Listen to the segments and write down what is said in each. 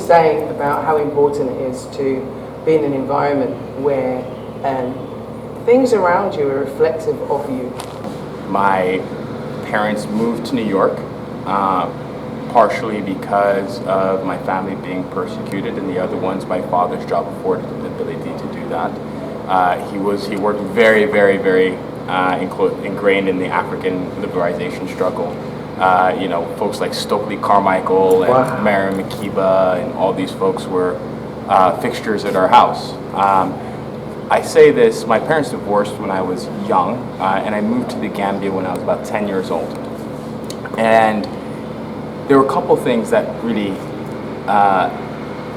saying about how important it is to be in an environment where things around you are reflective of you. My parents moved to New York, partially because of my family being persecuted, and the other ones, my father's job afforded him the ability to do that. He worked very, very, very ingrained in the African liberalization struggle. You know, folks like Stokely Carmichael and Mary Makiba and all these folks were fixtures at our house. I say this, my parents divorced when I was young, and I moved to the Gambia when I was about 10 years old. And there were a couple things that really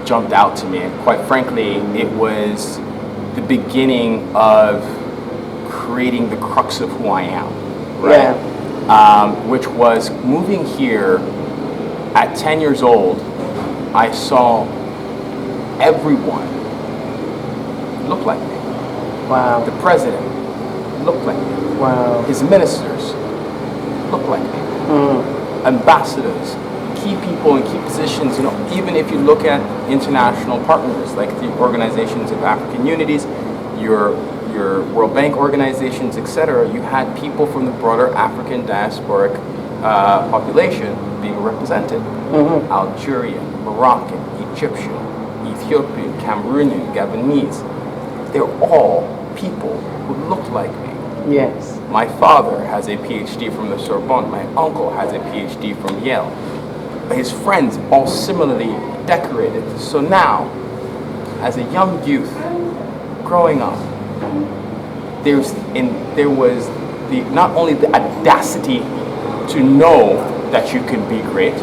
jumped out to me, and quite frankly, it was the beginning of creating the crux of who I am, right? Yeah. Which was moving here at 10 years old. I saw everyone look like me. Wow. The president looked like me. Wow. His ministers looked like me. Ambassadors, key people in key positions, you know, even if you look at international partners like the organizations of African Unities, your World Bank organizations, etc., you had people from the broader African diasporic population being represented. Algerian, Moroccan, Egyptian, Ethiopian, Cameroonian, Gabonese. They're all people who looked like me. Yes. My father has a PhD from the Sorbonne. My uncle has a PhD from Yale. His friends all similarly decorated. So now, as a young youth, growing up, there was not only the audacity to know that you can be great,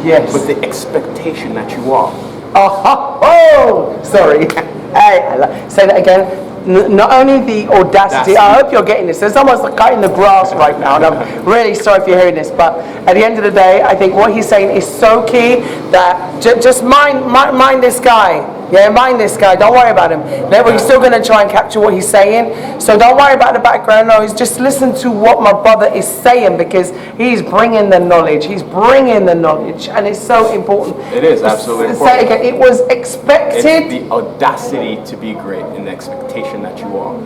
yes, but the expectation that you are. Oh, sorry. Say that again. Not only the audacity, I hope you're getting this. There's almost like cutting the grass right now, and I'm really sorry if you're hearing this, but at the end of the day, I think what he's saying is so key that just mind this guy. Yeah, mind this guy. Don't worry about him. We're still going to try and capture what he's saying. So don't worry about the background noise. Just listen to what my brother is saying, because he's bringing the knowledge. He's bringing the knowledge, and it's so important. It is absolutely important. Say it again. It was expected. It's the audacity to be great and the expectation that you are.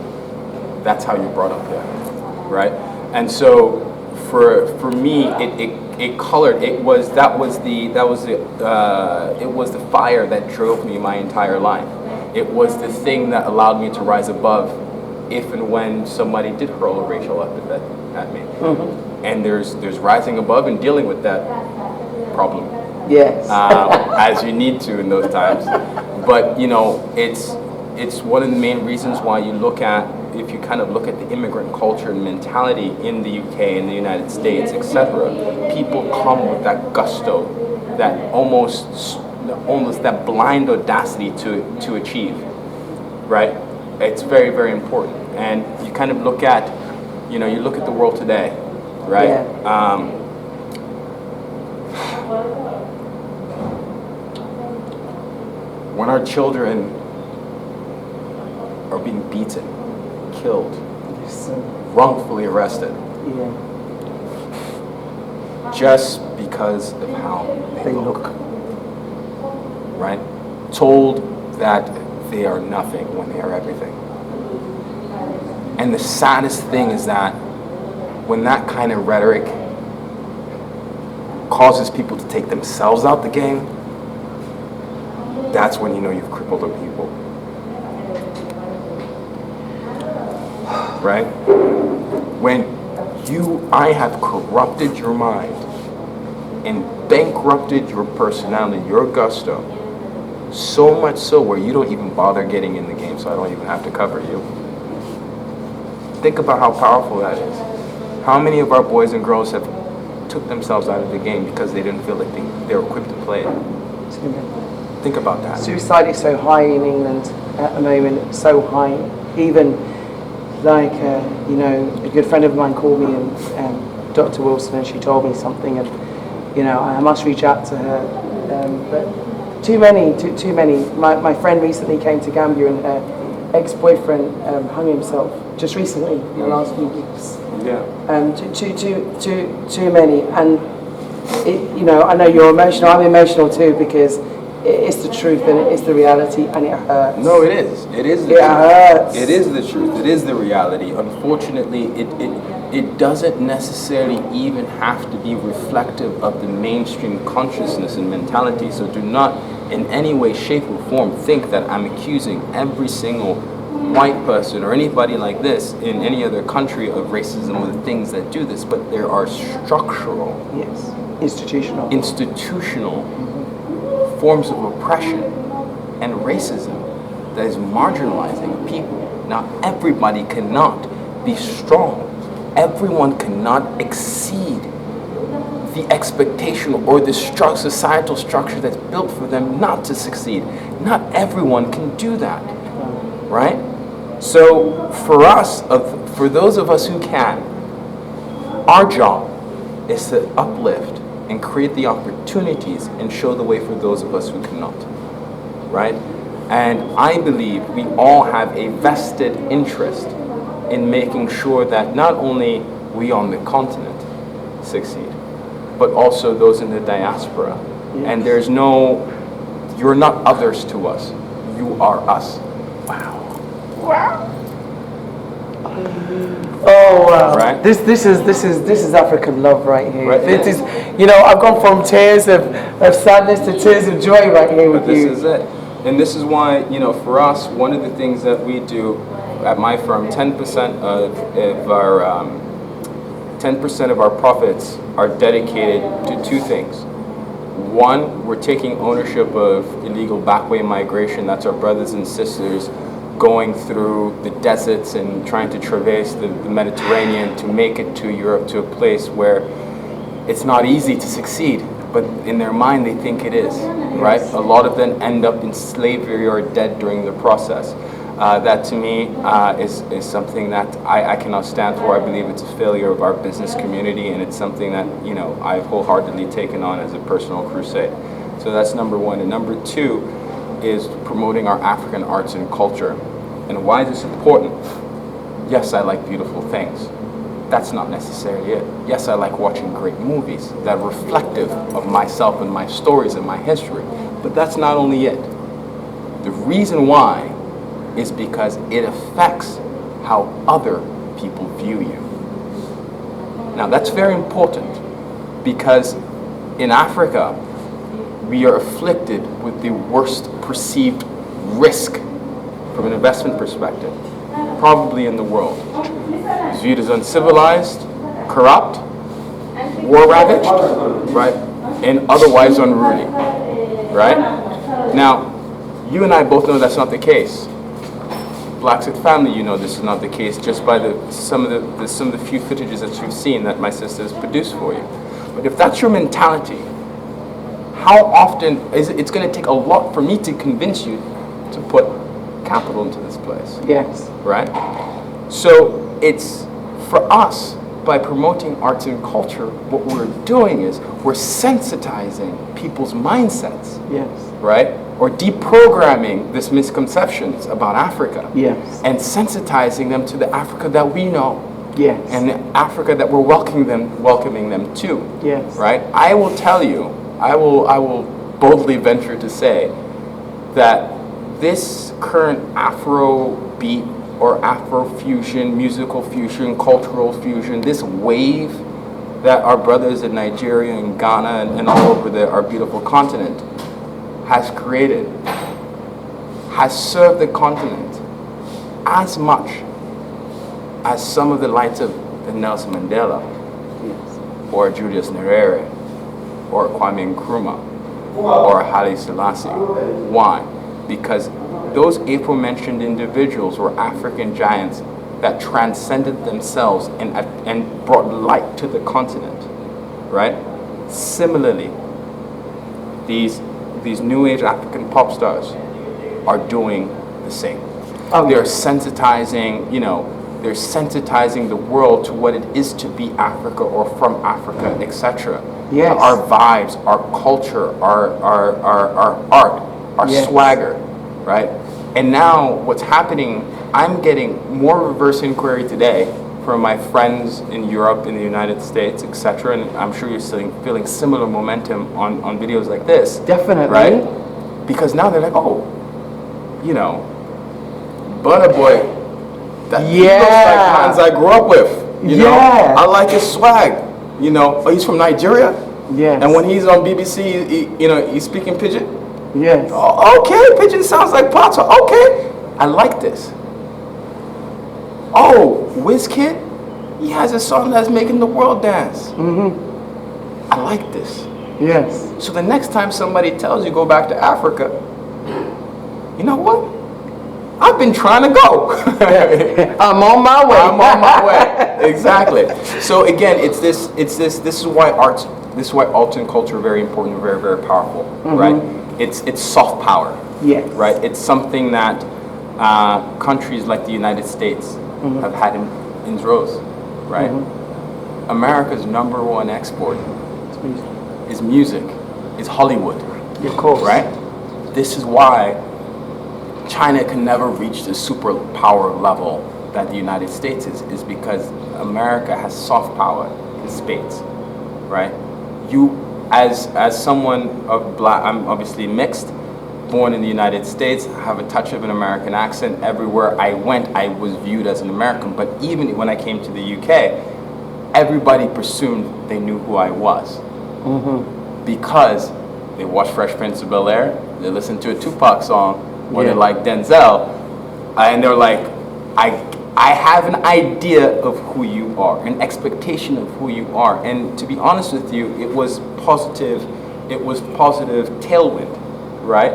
That's how you're brought up there, right? And so for me, it colored. It was the fire that drove me my entire life. It was the thing that allowed me to rise above if and when somebody did hurl a racial epithet at me. And there's rising above and dealing with that problem. Yes. As you need to in those times. But you know, it's one of the main reasons why you look at, if you kind of look at the immigrant culture and mentality in the UK, in the United States, etc., people come with that gusto, that almost that blind audacity to achieve, right? It's very, very important. And you kind of look at, you know, you look at the world today, right? Yeah. When our children are being beaten, killed, wrongfully arrested, just because of how they look, right? Told that they are nothing when they are everything. And the saddest thing is that when that kind of rhetoric causes people to take themselves out the game, that's when you know you've crippled a people. Right? When I have corrupted your mind and bankrupted your personality, your gusto, so much so where you don't even bother getting in the game, so I don't even have to cover you. Think about how powerful that is. How many of our boys and girls have took themselves out of the game because they didn't feel like they were equipped to play it? Think about that. Suicide is so high in England at the moment, so high. Even like, you know, a good friend of mine called me, and Dr. Wilson, and she told me something, and, you know, I must reach out to her. But too many. My friend recently came to Gambia, and her ex-boyfriend hung himself just recently, in the last few weeks. Yeah. Too many. And, you know, I know you're emotional, I'm emotional too, because it's the truth and it's the reality, and it hurts. No, it is. It is the It truth. hurts. It is the truth. It is the reality. Unfortunately, it doesn't necessarily even have to be reflective of the mainstream consciousness and mentality. So do not in any way, shape, or form think that I'm accusing every single white person or anybody like this in any other country of racism or the things that do this, but there are structural, Yes, institutional forms of oppression and racism that is marginalizing people. Now, everybody cannot be strong. Everyone cannot exceed the expectation or the societal structure that's built for them not to succeed. Not everyone can do that, right? So for us, for those of us who can, our job is to uplift and create the opportunities and show the way for those of us who cannot, right? And I believe we all have a vested interest in making sure that not only we on the continent succeed, but also those in the diaspora. Yes. And there's no, you're not others to us, you are us. Wow. Oh wow! Right? This is African love right here. Right. This is, you know, I've gone from tears of sadness to tears of joy right here with you. This is it, and this is why, you know, for us, one of the things that we do at my firm, 10% of our profits are dedicated to two things. One, we're taking ownership of illegal backway migration. That's our brothers and sisters going through the deserts and trying to traverse the Mediterranean to make it to Europe, to a place where it's not easy to succeed, but in their mind they think it is, right? A lot of them end up in slavery or dead during the process. That to me is something that I cannot stand for. I believe it's a failure of our business community, and it's something that, you know, I've wholeheartedly taken on as a personal crusade. So that's number one. And number two is promoting our African arts and culture. And why is this important? Yes, I like beautiful things. That's not necessarily it. Yes, I like watching great movies that are reflective of myself and my stories and my history. But that's not only it. The reason why is because it affects how other people view you. Now that's very important, because in Africa, we are afflicted with the worst perceived risk from an investment perspective, probably in the world. It's viewed as uncivilized, corrupt, war-ravaged, right, and otherwise unruly, right? Now, you and I both know that's not the case. BlaXit Family, you know this is not the case just by some of the few footages that you've seen that my sister has produced for you. But if that's your mentality, how often is it's going to take a lot for me to convince you to put capital into this place? Yes. Right? So it's for us, by promoting arts and culture, what we're doing is we're sensitizing people's mindsets. Yes. Right? Or deprogramming these misconceptions about Africa. Yes. And sensitizing them to the Africa that we know. Yes. And the Africa that we're welcoming them to. Yes. Right? I will tell you, I will boldly venture to say that this current Afro beat or Afro fusion, musical fusion, cultural fusion, this wave that our brothers in Nigeria and Ghana and all over our beautiful continent has created, has served the continent as much as some of the likes of Nelson Mandela, yes, or Julius Nyerere, or Kwame Nkrumah, or Haile Selassie. Why? Because those aforementioned individuals were African giants that transcended themselves and brought light to the continent, right? Similarly, these new age African pop stars are doing the same. They're sensitizing, they're sensitizing the world to what it is to be Africa or from Africa, etc. Yes. Our vibes, our culture, our art, our yes, swagger, right? And now what's happening, I'm getting more reverse inquiry today from my friends in Europe, in the United States, etc. And I'm sure you're still feeling similar momentum on videos like this. Definitely. Right? because now they're like, oh, you know, Burna Boy, that he looks like Hans I grew up with. You know, I like his swag. You know, oh, he's from Nigeria. Yes. And when he's on BBC, you know, he's speaking pidgin. Yes. Oh, okay, pidgin sounds like patois. Okay, I like this. Oh, Wizkid, he has a song that's making the world dance. I like this. Yes. So the next time somebody tells you go back to Africa, you know what? I've been trying to go. I'm on my way. I'm on my way. Exactly. So again, this is why arts and culture are very important, very, very powerful, right? It's soft power. Yes. Right? It's something that countries like the United States have had in droves, right? America's #1 export is music, is Hollywood. Of course. Right? This is why China can never reach the superpower level that the United States is because America has soft power in spades, right? You, as someone of black, I'm obviously mixed, born in the United States, have a touch of an American accent. Everywhere I went, I was viewed as an American. But even when I came to the UK, everybody presumed they knew who I was because they watched Fresh Prince of Bel-Air, they listened to a Tupac song, or they like Denzel, and they're like, I have an idea of who you are, an expectation of who you are. And to be honest with you, it was positive tailwind, right?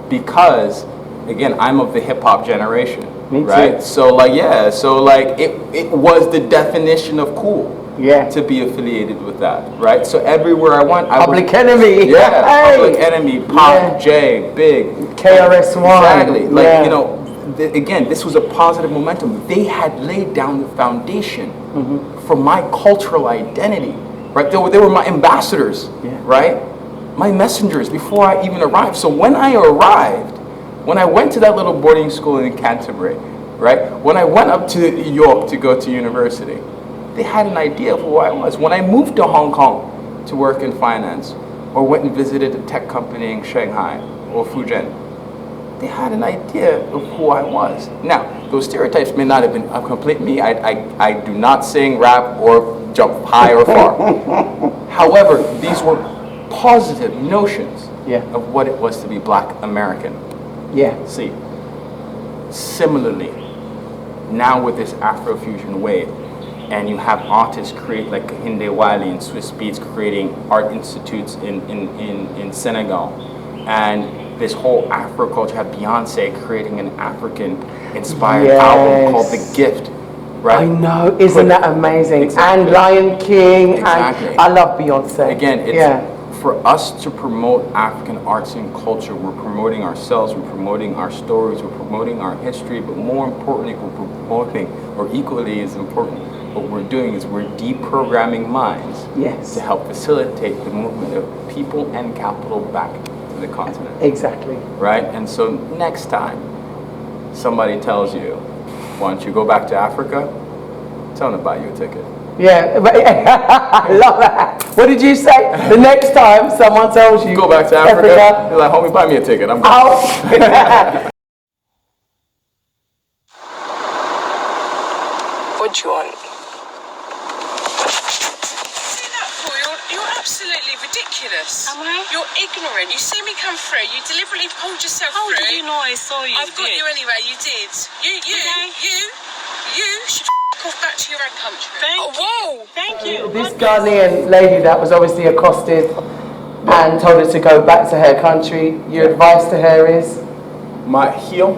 Because again, I'm of the hip hop generation. Me too. Right? So like it was the definition of cool. Yeah. To be affiliated with that, right? So everywhere I went, Public Enemy. Yeah, Hey. Public Enemy, Pop, J, Big, KRS-One. Exactly. Like you know, again, this was a positive momentum. They had laid down the foundation for my cultural identity, right? They were my ambassadors, right? My messengers before I even arrived. So when I arrived, when I went to that little boarding school in Canterbury, right? When I went up to York to go to university, they had an idea of who I was. When I moved to Hong Kong to work in finance, or went and visited a tech company in Shanghai or Fujian, they had an idea of who I was. Now, those stereotypes may not have been a complete me. I do not sing, rap, or jump high or far. However, these were positive notions of what it was to be Black American. Yeah. See, similarly, now with this Afrofusion wave, and you have artists create like Hinde Wiley and Swiss Beats creating art institutes in Senegal, and this whole Afro culture, have Beyonce creating an African-inspired album called The Gift, right? I know, isn't that amazing? Exactly. And Lion King, Exactly. and I love Beyonce. Again, it's for us to promote African arts and culture. We're promoting ourselves, we're promoting our stories, we're promoting our history, but more importantly, we're promoting, or equally as important, what we're doing is we're deprogramming minds to help facilitate the movement of people and capital back to the continent. Exactly. Right? And so next time somebody tells you, why don't you go back to Africa? Tell them to buy you a ticket. Yeah, I love that. What did you say? The next time someone tells you go back to Africa, you're like, homie, buy me a ticket. I'm going. What do you want? You're absolutely ridiculous. Am I? You're ignorant. You see me come through. You deliberately pulled yourself How through. did you know I saw you? I've got you anyway. You did. You should off back to your own country. Whoa! Thank you. This Ghanaian lady that was obviously accosted and told her to go back to her country, your advice to her is? Heal,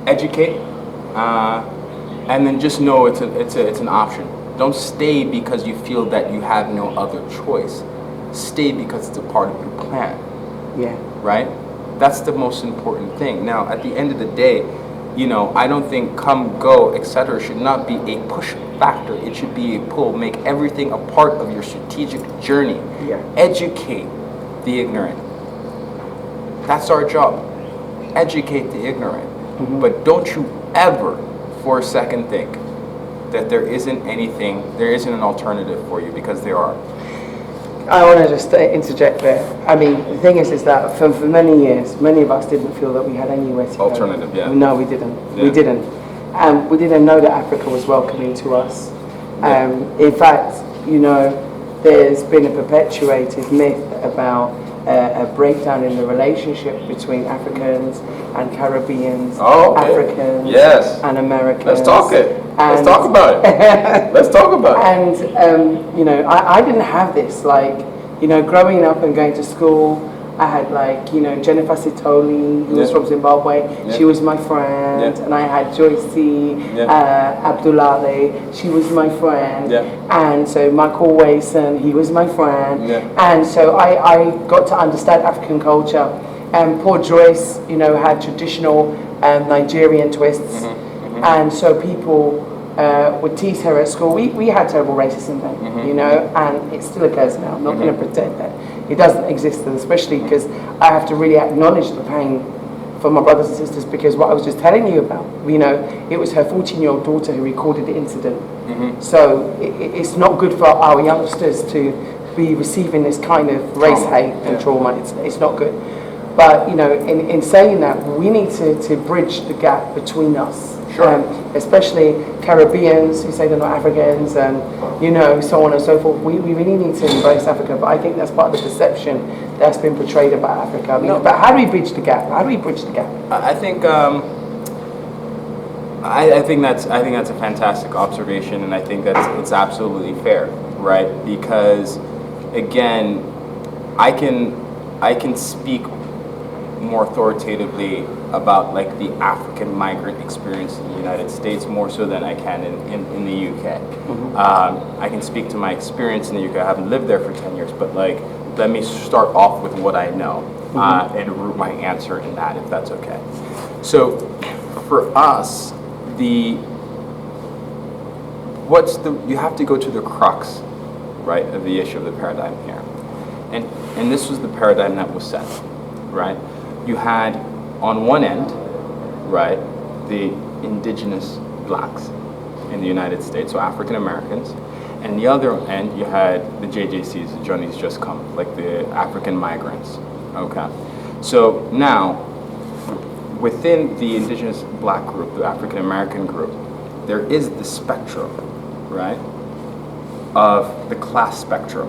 educate, and then just know it's an option. Don't stay because you feel that you have no other choice. Stay because it's a part of your plan. Yeah. Right? That's the most important thing. Now, at the end of the day, you know, I don't think come, go, etc. should not be a push factor. It should be a pull. Make everything a part of your strategic journey. Yeah. Educate the ignorant. That's our job. Educate the ignorant. But don't you ever for a second think that there isn't an alternative for you, because there are. I want to just interject there. I mean, the thing is that for many years, many of us didn't feel that we had anywhere to go. Alternative, yeah. No, we didn't. Yeah. We didn't. We didn't know that Africa was welcoming to us. Yeah. In fact, you know, there's been a perpetuated myth about a breakdown in the relationship between Africans and Caribbeans, Africans and Americans. Let's talk it. Let's talk about it. Let's talk about it. And, you know, I didn't have this. Like, you know, growing up and going to school, I had, like, you know, Jennifer Sitoli, who was from Zimbabwe. She was my friend. And I had Joycey Abdullale. She was my friend. And so Michael Wason, he was my friend. And so I got to understand African culture. And poor Joyce, you know, had traditional Nigerian twists. And so people would tease her at school. We had terrible racism then, you know, and it still occurs now. I'm not going to pretend that it doesn't exist, and especially because I have to really acknowledge the pain for my brothers and sisters, because what I was just telling you about, you know, it was her 14-year-old daughter who recorded the incident. So it's not good for our youngsters to be receiving this kind of race hate and trauma. It's not good. But, you know, in saying that, we need to bridge the gap between us. Especially Caribbeans who say they're not Africans, and, you know, so on and so forth. We really need to embrace Africa, but I think that's part of the perception that's been portrayed about Africa. I mean, but how do we bridge the gap? How do we bridge the gap? I think I think that's a fantastic observation, and I think it's absolutely fair, right? Because again, I can speak more authoritatively about like the African migrant experience in the United States more so than I can in the UK. I can speak to my experience in the UK. I haven't lived there for 10 years, but like, let me start off with what I know and root my answer in that, if that's okay. So for us, you have to go to the crux, right, of the issue of the paradigm here. And this was the paradigm that was set, right? You had on one end, right, the indigenous blacks in the United States, so African Americans, and the other end you had the JJCs, the Johnny's Just Come, like the African migrants. Okay, so now within the indigenous black group, the African American group, there is the spectrum, right, of the class spectrum,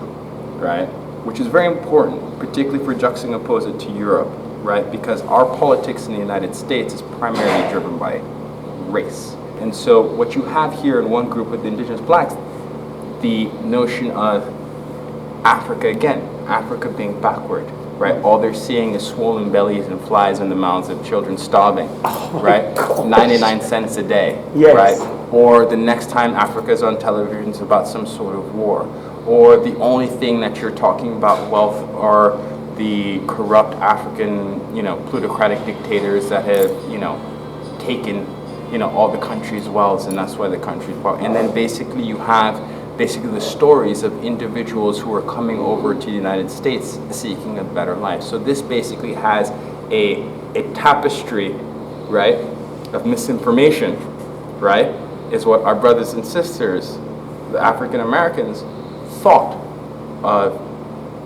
right, which is very important, particularly for juxtaposing it to Europe, right? Because our politics in the United States is primarily driven by race. And so what you have here in one group with the indigenous blacks, the notion of Africa, again, Africa being backward, right? All they're seeing is swollen bellies and flies in the mouths of children starving, right? 99 cents a day, right? Or the next time Africa's on television is about some sort of war. Or the only thing that you're talking about wealth are the corrupt African, you know, plutocratic dictators that have, you know, taken, you know, all the country's wealth, and that's why the country's wealth. And then basically you have the stories of individuals who are coming over to the United States seeking a better life. So this basically has a tapestry, right, of misinformation, right, is what our brothers and sisters, the African Americans, thought of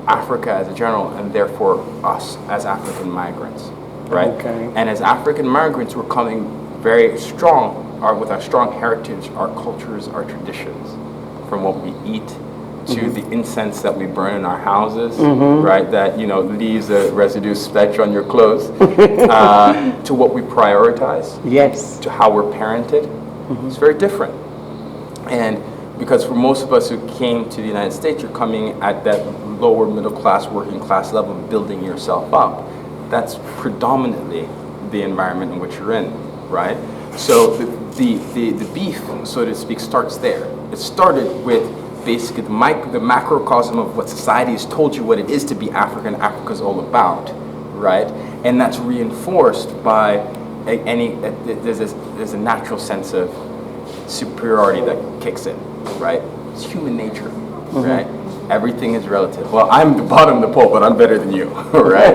Africa as a general, and therefore us as African migrants, right? And as African migrants, we're coming very strong, with our strong heritage, our cultures, our traditions, from what we eat to the incense that we burn in our houses, right? That, you know, leaves a residue speck on your clothes, to what we prioritize, to how we're parented. It's very different. And because for most of us who came to the United States, you're coming at that lower middle class, working class level, building yourself up. That's predominantly the environment in which you're in, right? So the beef, so to speak, starts there. It started with basically the macrocosm of what society has told you what it is to be African, Africa's all about, right? And that's reinforced by there's a natural sense of superiority that kicks in, right? It's human nature, right? Everything is relative. Well, I'm the bottom of the pole, but I'm better than you, right?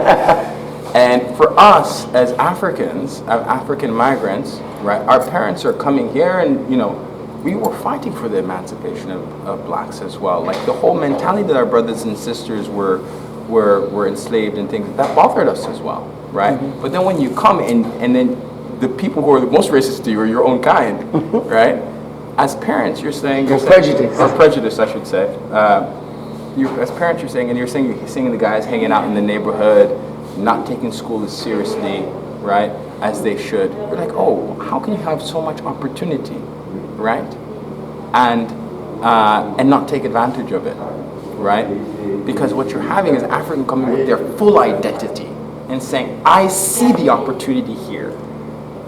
And for us as Africans, African migrants, right, our parents are coming here and, you know, we were fighting for the emancipation of blacks as well. Like the whole mentality that our brothers and sisters were enslaved and things, that bothered us as well, right? Mm-hmm. But then when you come and then the people who are the most racist to you are your own kind, right? As parents, you're saying... prejudice. Or prejudice, I should say. As parents, you're saying the guys hanging out in the neighborhood, not taking school as seriously, right, as they should. You're like, oh, how can you have so much opportunity, right? And not take advantage of it, right? Because what you're having is African coming with their full identity and saying, I see the opportunity here.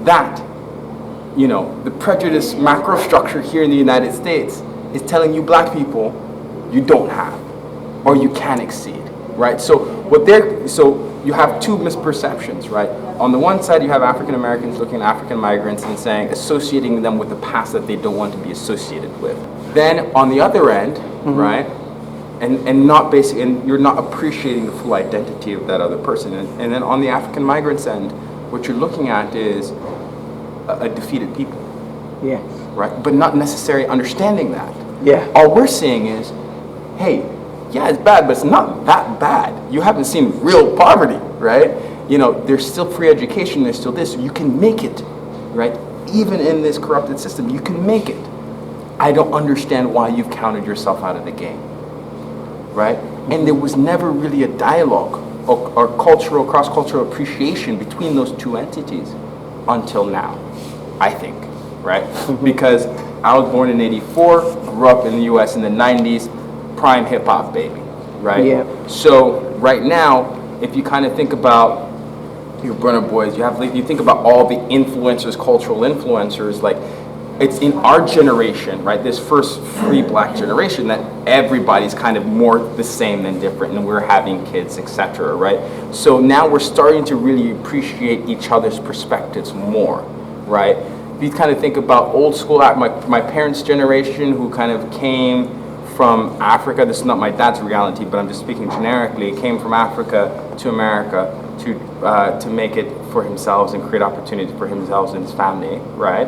That, you know, the prejudice macro structure here in the United States is telling you black people you don't have or you can exceed, right? So you have two misperceptions, right? On the one side, you have African Americans looking at African migrants and saying, associating them with the past that they don't want to be associated with. Then on the other end, mm-hmm. right, and you're not appreciating the full identity of that other person. And then on the African migrants end, what you're looking at is a defeated people. Yes. Right? But not necessarily understanding that. Yeah. All we're seeing is, hey, yeah, it's bad, but it's not that bad. You haven't seen real poverty, right? You know, there's still free education, there's still this. You can make it, right? Even in this corrupted system, you can make it. I don't understand why you've counted yourself out of the game, right? And there was never really a dialogue or cross-cultural appreciation between those two entities until now, I think, right? Mm-hmm. Because I was born in '84, grew up in the US in the '90s, prime hip-hop baby, right? Yeah. So right now, if you kind of think about your Burna Boys, you think about all the influencers, cultural influencers, like it's in our generation, right? This first free black generation that everybody's kind of more the same than different, and we're having kids, etc., right? So now we're starting to really appreciate each other's perspectives more, right? If you kind of think about old school, my parents' generation who kind of came from Africa, this is not my dad's reality, but I'm just speaking generically, came from Africa to America to make it for themselves and create opportunities for themselves and his family, right?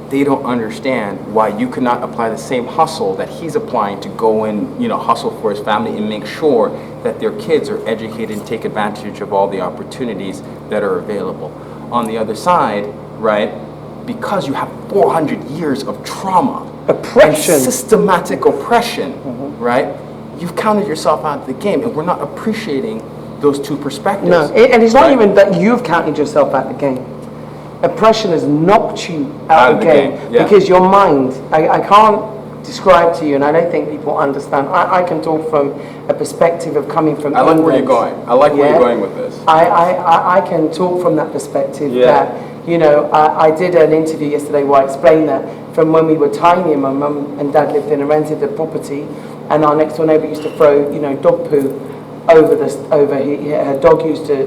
They don't understand why you could not apply the same hustle that he's applying to go and, you know, hustle for his family and make sure that their kids are educated and take advantage of all the opportunities that are available. On the other side, right, because you have 400 years of trauma, oppression, and systematic oppression, mm-hmm. right, you've counted yourself out of the game, and we're not appreciating those two perspectives. No, and it's not even that you've counted yourself out of the game. Oppression has knocked you out of the game. Yeah. Because your mind, I can't describe to you, and I don't think people understand. I can talk from a perspective of coming from England. England. Where you're going. I like where you're going with this. I can talk from that perspective that, you know, I did an interview yesterday where I explained that from when we were tiny and my mum and dad lived in a rented property, and our next door neighbour used to throw, you know, dog poo over her dog used to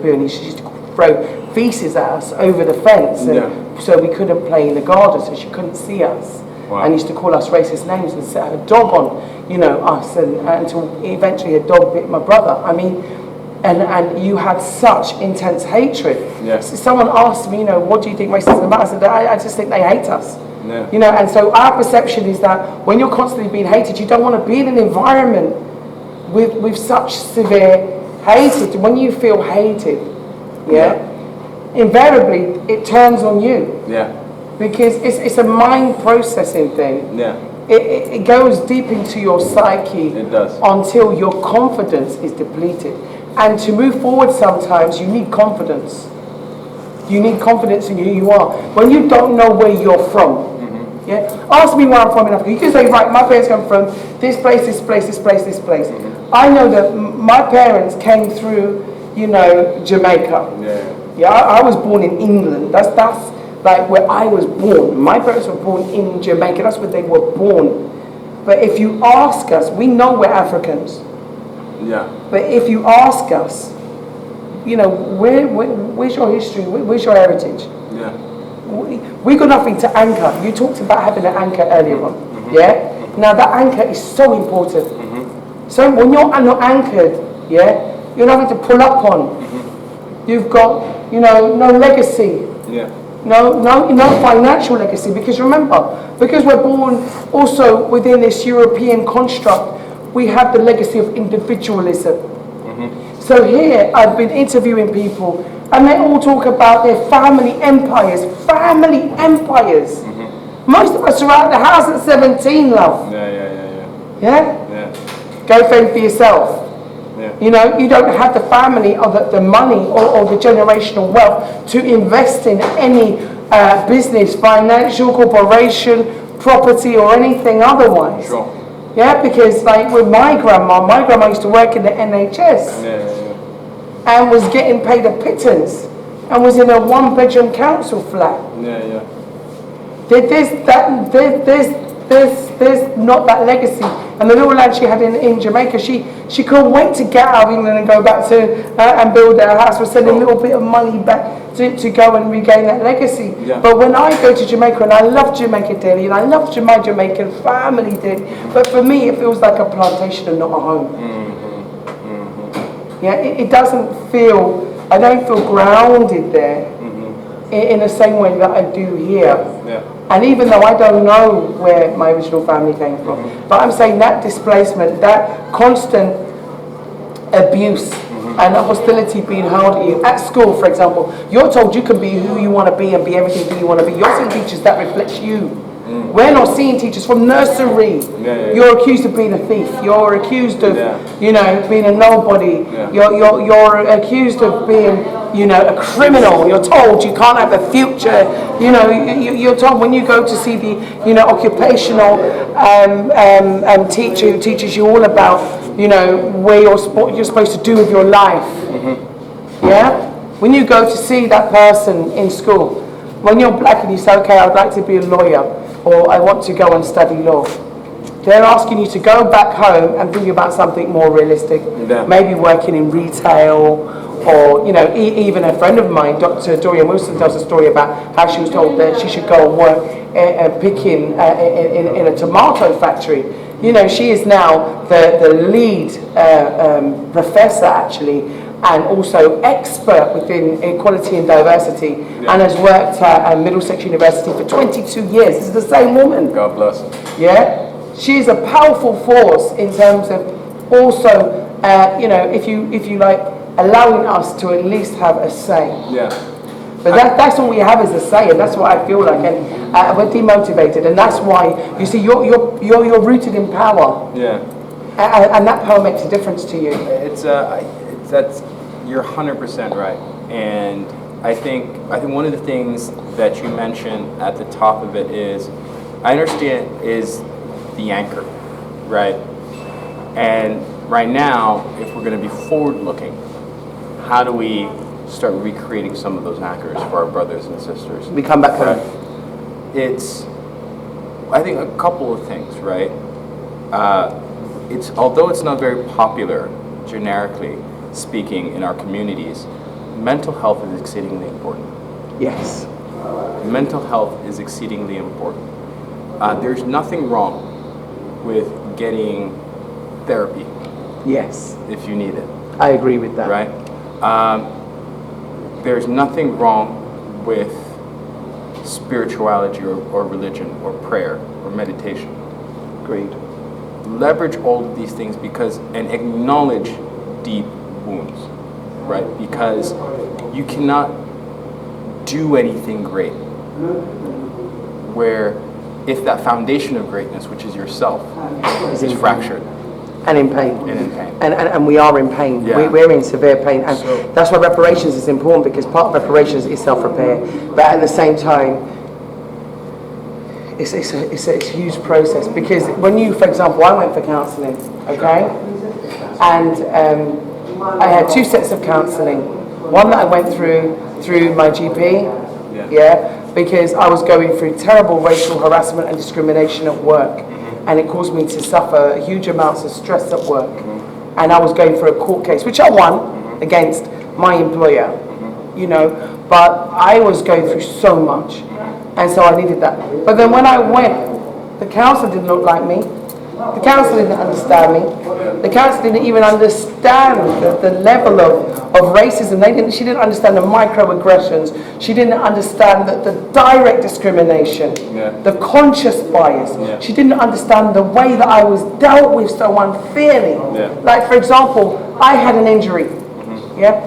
poo, and she used to throw feces at us over the fence, and so we couldn't play in the garden, so she couldn't see us. Wow. And used to call us racist names and set her dog on, you know, us, and until eventually a dog bit my brother. I mean, and you had such intense hatred. Yes. So someone asked me, you know, what do you think racism is about? I said, I just think they hate us. Yeah. You know, and so our perception is that when you're constantly being hated, you don't want to be in an environment with such severe hatred. When you feel hated, invariably it turns on you. Yeah. Because it's a mind processing thing. Yeah. It goes deep into your psyche. It does. Until your confidence is depleted. And to move forward sometimes you need confidence. You need confidence in who you are. When you don't know where you're from, mm-hmm. Ask me where I'm from in Africa. You can say, right, my parents come from this place, this place, this place, this place. Mm-hmm. I know that my parents came through, you know, Jamaica. I was born in England. That's like where I was born. My parents were born in Jamaica. That's where they were born. But if you ask us, we know we're Africans. Yeah. But if you ask us, you know, where's your history? Where's your heritage? Yeah. We got nothing to anchor. You talked about having an anchor earlier on. Mm-hmm. Yeah. Mm-hmm. Now that anchor is so important. Mm-hmm. So when you're not anchored, you're nothing to pull up on. Mm-hmm. You've got, you know, no legacy. Yeah. no financial legacy, because remember, because we're born also within this European construct, we have the legacy of individualism. So here, I've been interviewing people, and they all talk about their family empires. Family empires. Most of us are out the house at 17, love. Yeah? Go fend for yourself. You know, you don't have the family or the money or the generational wealth to invest in any business, financial, corporation, property, or anything otherwise. Sure. Yeah, because like with my grandma used to work in the NHS and was getting paid a pittance and was in a one-bedroom council flat. There's not that legacy. And the little lad she had in Jamaica, she couldn't wait to get out of England and go back to and build her house. We're sending a little bit of money back to go and regain that legacy. But when I go to Jamaica, and I love Jamaica dearly, and I love my Jamaican family dearly, but for me it feels like a plantation and not a home. Yeah, it doesn't feel, I don't feel grounded there in the same way that I do here. And even though I don't know where my original family came from, but I'm saying that displacement, that constant abuse and hostility being hurled at you. At school, for example, you're told you can be who you want to be and be everything that you want to be. You're seeing teachers that reflect you. We're not seeing teachers from nursery. You're accused of being a thief. You're accused of, you know, being a nobody. You're accused of being, you know, a criminal. You're told you can't have a future. You know, you're told when you go to see the, you know, occupational teacher who teaches you all about, you know, where what you're supposed to do with your life. Yeah? When you go to see that person in school, when you're black and you say, okay, I'd like to be a lawyer, or I want to go and study law, they're asking you to go back home and think about something more realistic. Maybe working in retail, or, you know, even a friend of mine, Dr. Dorian Wilson, tells a story about how she was told that she should go and work picking in a tomato factory. You know, she is now the lead professor, actually, and also expert within equality and diversity, and has worked at Middlesex University for 22 years. This is the same woman. God bless. Yeah? She is a powerful force in terms of also, you know, if you like, allowing us to at least have a say. But that's all we have is a say, and that's what I feel like, and we're demotivated, and that's why, you see, you're rooted in power. And that power makes a difference to you. You're 100% right, and I think one of the things that you mentioned at the top of it is, I understand, is the anchor, right? And right now, if we're going to be forward-looking, how do we start recreating some of those anchors for our brothers and sisters? We come back home. It's, I think, a couple of things, right? Although it's not very popular generically speaking in our communities, mental health is exceedingly important. Yes. Mental health is exceedingly important. There's nothing wrong with getting therapy. Yes. If you need it. I agree with that. Right? There's nothing wrong with spirituality or religion or prayer or meditation. Agreed. Leverage all of these things and acknowledge deep wounds, right? Because you cannot do anything great where if that foundation of greatness, which is yourself, is fractured. And in pain. And in pain. And we are in pain. We're in severe pain. And that's why reparations is important, because part of reparations is self-repair. But at the same time, it's a huge process, because when you, for example, I went for counselling, okay? And I had two sets of counselling. One that I went through my GP, because I was going through terrible racial harassment and discrimination at work, and it caused me to suffer huge amounts of stress at work. And I was going for a court case, which I won against my employer, you know, but I was going through so much, and so I needed that. But then when I went, the counsellor didn't look like me. The council didn't understand me. The council didn't even understand the level of racism. She didn't understand the microaggressions. She didn't understand the direct discrimination, the conscious bias. She didn't understand the way that I was dealt with so unfairly. Like, for example, I had an injury.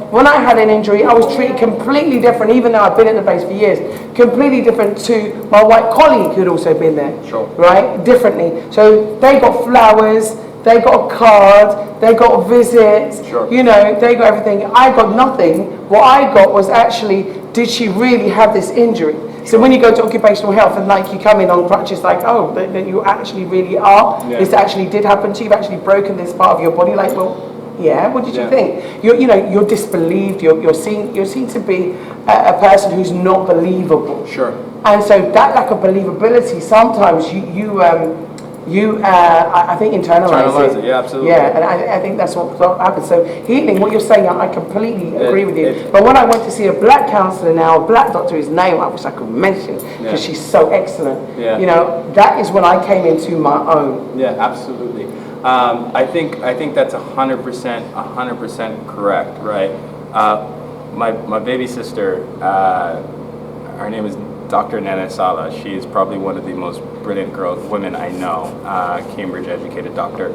When I had an injury, I was treated completely different, even though I've been in the place for years, completely different to my white colleague who'd also been there, right? Differently. So they got flowers, they got a card, they got visits, you know, they got everything. I got nothing. What I got was actually, did she really have this injury? So when you go to occupational health and like you come in on crutches, like, oh, that you actually really are, this actually did happen to you, you've actually broken this part of your body, like, well, yeah, what did you think? You're disbelieved. You're seen to be a person who's not believable. And so that lack of believability, sometimes I think internalize it. Yeah, absolutely. Yeah, and I think that's what happens. So healing, what you're saying, I completely agree with you. But when I went to see a black counsellor now, a black doctor, whose name I wish I could mention because she's so excellent. You know, that is when I came into my own. Yeah, absolutely. I think that's 100% correct, right? My baby sister, her name is Dr. Nana Sala. She is probably one of the most brilliant women I know, Cambridge educated doctor.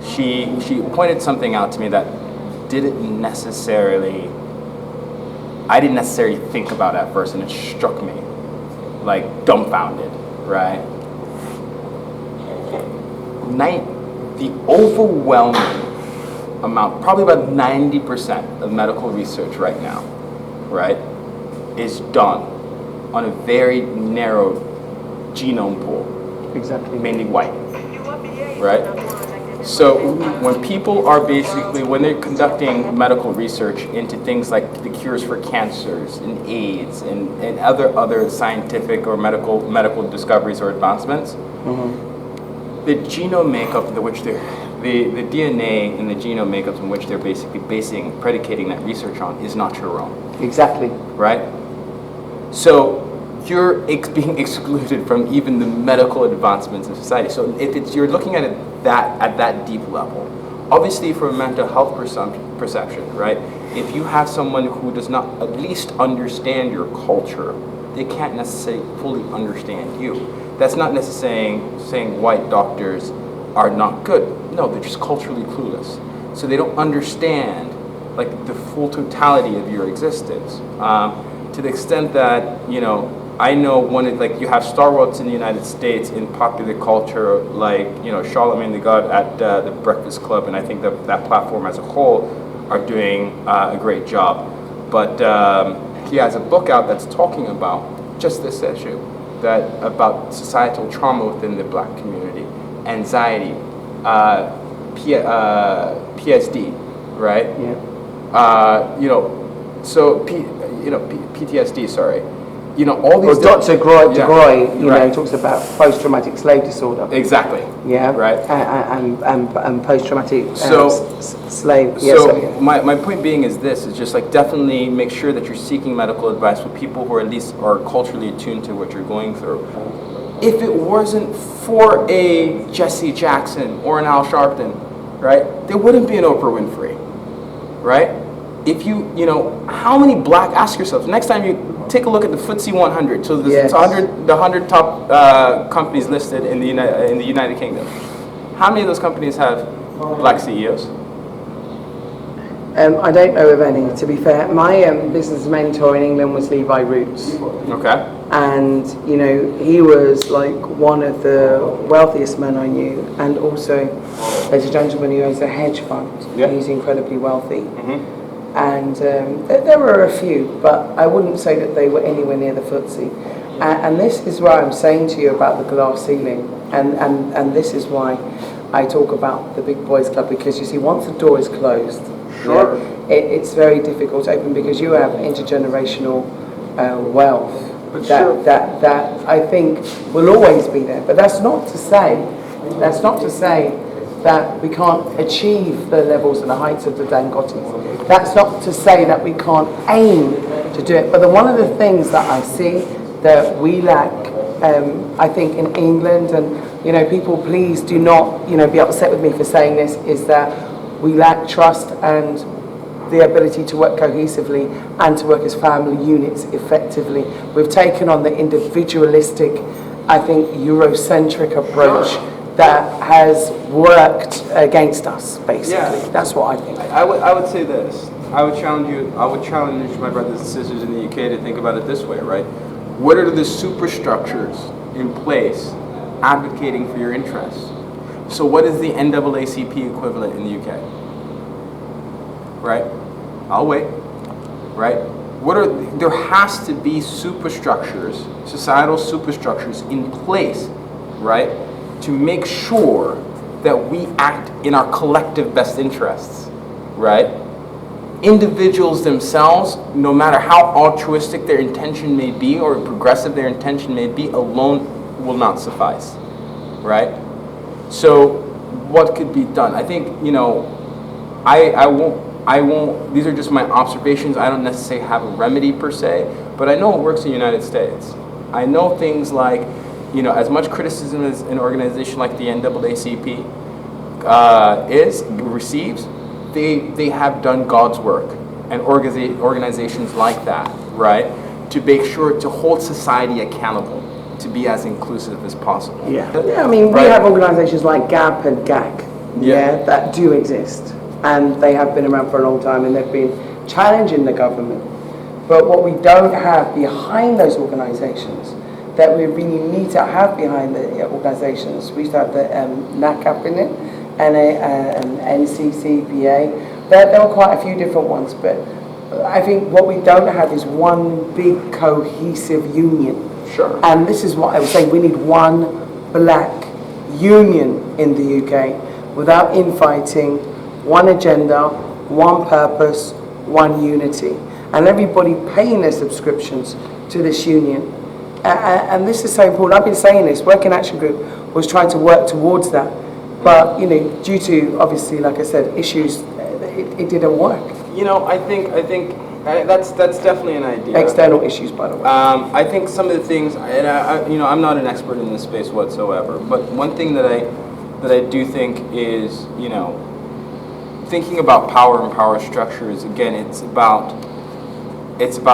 She pointed something out to me that I didn't necessarily think about at first, and it struck me like dumbfounded, right? The overwhelming amount, probably about 90% of medical research right now, right, is done on a very narrow genome pool. Exactly. Mainly white, right? So when people are when they're conducting medical research into things like the cures for cancers and AIDS and other scientific or medical discoveries or advancements, the genome makeup the DNA and the genome makeup in which they're basically predicating that research on is not your own. Exactly. Right? So you're being excluded from even the medical advancements of society. So if you're looking at it at that deep level, obviously from a mental health perception, right? If you have someone who does not at least understand your culture, they can't necessarily fully understand you. That's not necessarily saying white doctors are not good. No, they're just culturally clueless. So they don't understand like the full totality of your existence. To the extent that, you know, I know like you have stalwarts in the United States in popular culture, like, you know, Charlemagne the God at the Breakfast Club, and I think that platform as a whole are doing a great job. But he has a book out that's talking about just this issue. About societal trauma within the black community, anxiety, PSD, right? You know, so PTSD. Sorry, you know all these. Well, Dr. DeGroy, you know, talks about post-traumatic slave disorder. Exactly. Yeah. Right. And post-traumatic slave. So my point being is this: is just like definitely make sure that you're seeking medical advice with people who at least are culturally attuned to what you're going through. If it wasn't for a Jesse Jackson or an Al Sharpton, right, there wouldn't be an Oprah Winfrey, right? If you know, how many ask yourself, next time you take a look at the FTSE 100, so the 100 top companies listed in the United Kingdom, how many of those companies have black CEOs? I don't know of any, to be fair. My business mentor in England was Levi Roots. Okay. And, you know, he was like one of the wealthiest men I knew. And also, there's a gentleman who owns a hedge fund. Yeah. He's incredibly wealthy. And there were a few, but I wouldn't say that they were anywhere near the FTSE. And this is why I'm saying to you about the glass ceiling. And this is why I talk about the Big Boys Club, because you see, once the door is closed, it's very difficult to open, because you have intergenerational wealth that I think will always be there. But that's not to say that we can't achieve the levels and the heights of the Dangotes. That's not to say that we can't aim to do it. But one of the things that I see that we lack I think in England, and people, please do not be upset with me for saying this, is that we lack trust and the ability to work cohesively and to work as family units effectively. We've taken on the individualistic, I think, Eurocentric approach that has worked against us, basically. Yeah. That's what I think. I would say this. I would challenge my brothers and sisters in the UK to think about it this way, right? What are the superstructures in place advocating for your interests? So what is the NAACP equivalent in the UK? Right? I'll wait. Right? There has to be superstructures, societal superstructures in place, right, to make sure that we act in our collective best interests, right? Individuals themselves, no matter how altruistic their intention may be or progressive their intention may be, alone will not suffice, right? So what could be done? I think, I won't, these are just my observations. I don't necessarily have a remedy per se, but I know it works in the United States. I know things like, as much criticism as an organization like the NAACP receives, they have done God's work, and organizations like that, right, to make sure to hold society accountable, to be as inclusive as possible. Yeah, I mean, we have organizations like GAP and GAC, that do exist. And they have been around for a long time, and they've been challenging the government. But what we don't have behind those organizations, that we really need to have behind the organizations, we used to have the NACAP in it, and NCCPA. There were quite a few different ones, but I think what we don't have is one big cohesive union. Sure. And this is what I would say, we need one black union in the UK without infighting, one agenda, one purpose, one unity, and everybody paying their subscriptions to this union. And this is so important. I've been saying this. Working Action Group was trying to work towards that, but due to, obviously, like I said, issues, it didn't work. I think that's definitely an idea. External issues, by the way. I think some of the things, and I'm not an expert in this space whatsoever, but one thing that I do think is, thinking about power and power structures, again, it's about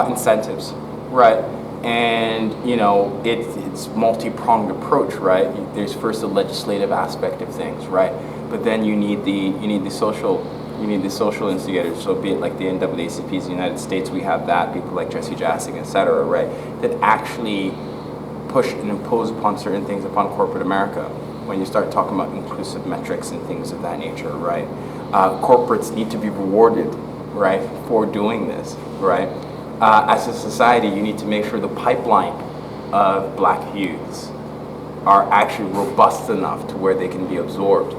incentives, right? And it's multi-pronged approach, right? There's first the legislative aspect of things, right? But then you need the social instigators. So be it like the NAACP's in the United States, we have that, people like Jesse Jassing, et cetera, right? That actually push and impose upon certain things upon corporate America. When you start talking about inclusive metrics and things of that nature, right? Corporates need to be rewarded, right, for doing this, right? As a society, you need to make sure the pipeline of black youths are actually robust enough to where they can be absorbed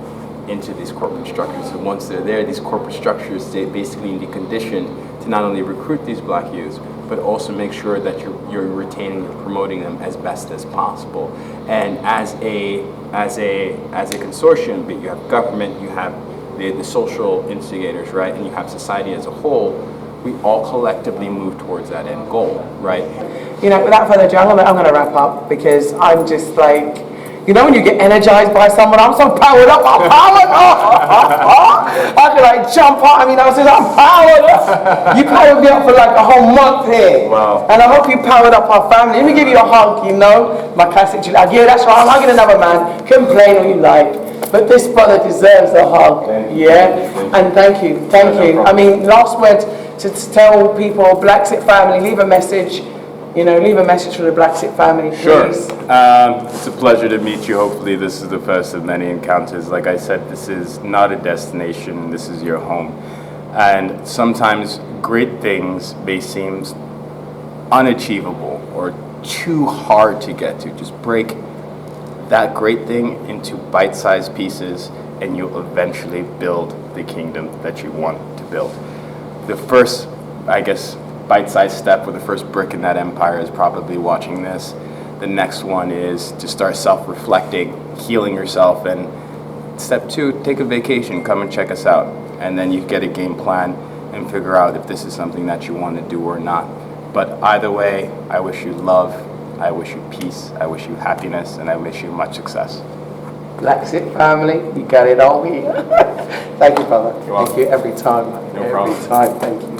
into these corporate structures. And once they're there, these corporate structures, they basically need a condition to not only recruit these black youths, but also make sure that you're retaining and promoting them as best as possible. And as a consortium, but you have government, you have the social instigators, right, and you have society as a whole, we all collectively move towards that end goal, right? Without further ado, I'm going to wrap up, because I'm just like, when you get energized by someone, I'm so powered up, I'm powered up. I can jump out, I'm powered up. You powered me up for like a whole month here. Wow. And I hope you powered up our family. Let me give you a hug, my classic, yeah, that's right, I'm hugging another man, complain all you like. But this brother deserves a hug, and thank you. Last word to tell people, BlaXit family, leave a message, leave a message for the BlaXit family, please. Sure. It's a pleasure to meet you. Hopefully this is the first of many encounters. Like I said, this is not a destination, this is your home. And sometimes great things may seem unachievable or too hard to get to. Just break that great thing into bite-sized pieces, and you'll eventually build the kingdom that you want to build. The first, bite-sized step, or the first brick in that empire, is probably watching this. The next one is to start self-reflecting, healing yourself, and step 2, take a vacation, come and check us out. And then you get a game plan and figure out if this is something that you want to do or not. But either way, I wish you love, I wish you peace, I wish you happiness, and I wish you much success. BlaXit family, you got it all here. Thank you, brother. You're welcome. Thank you every time. No problem. Every time, thank you.